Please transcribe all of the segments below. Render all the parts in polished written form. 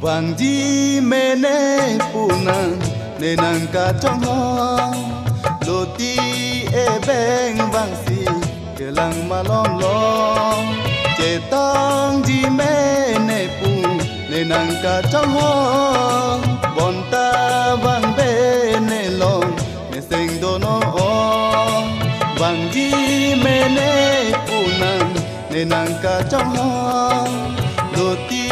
vàng di mê nê punan nê nàng ca trong ho lô ti e beng vàng si ke lang ma lom lom che tang di mê nê pu nê nàng ca trong ho bon ta vàng bê nê lom nê seng do no o vàng di mê nê punan nê nàng ca trong ho lô ti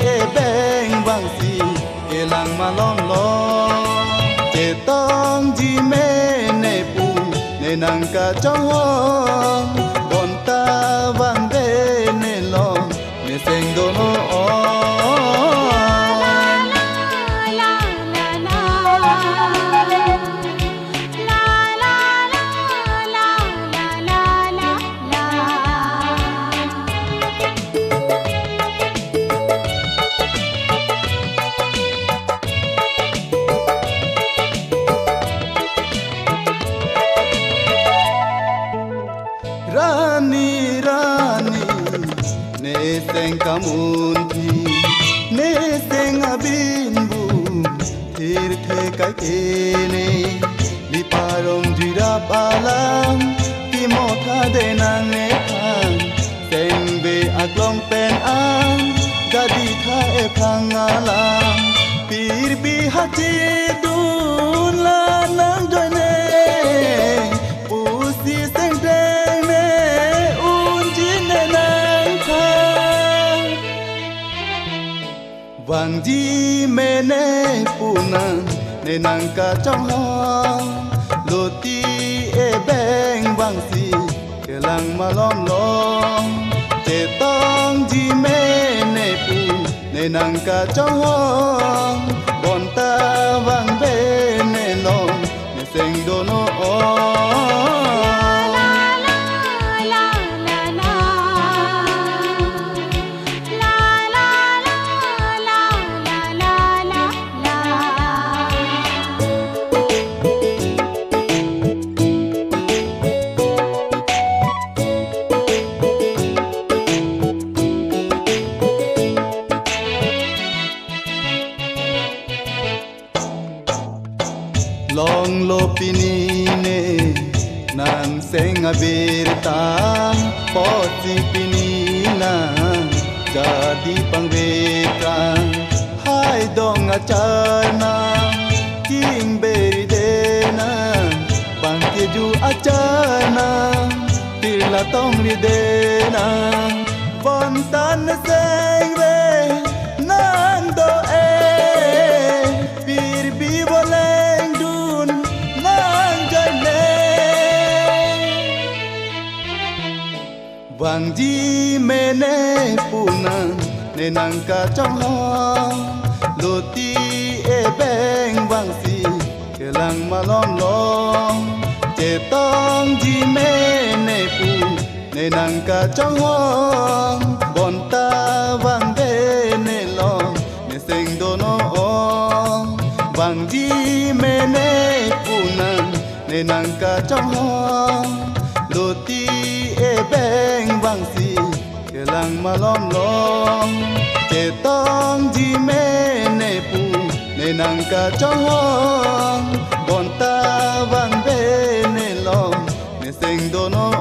e beng vang si e lang ma lom lo che tong ji me ne pu ne nang ka trong ho bon ta vang be ne lo ne seng do no Rani Rani ne seng kamunti ne seng abin bu thir the kai kene li parong jira palam ki mo tha de nang ne khang seng be aklong pen an gadi tha e phang alam pir bi hachi dun la nang joy ne pusi seng vàng di mê nê punan nê nàng ca trong ho lô ti e beng vang si ke lang ma lom lom che tong di mê nê pu nê nàng ca trong ho bon ta vang bê nê lom nê seng do no long lo pinine nang seng abirta poti pinina jadi pangveta hai dong acharna king beridena pangkeju acharna tila tong ridena bontan seng ve nang do e pir bi bole vàng di mê nê punan nê nàng ca trong ho lô ti e beng vang si ke lang ma lom lom che tong di mê nê pu nê nàng ca trong ho bon ta vang bê nê lom nê seng do no vàng di mê nê punan nê nàng ca trong ho lô ti e beng vang si ke lang ma lom lom che tong di mê nê pu nê nàng ca trong ho bon ta vang bê nê lom nê seng do no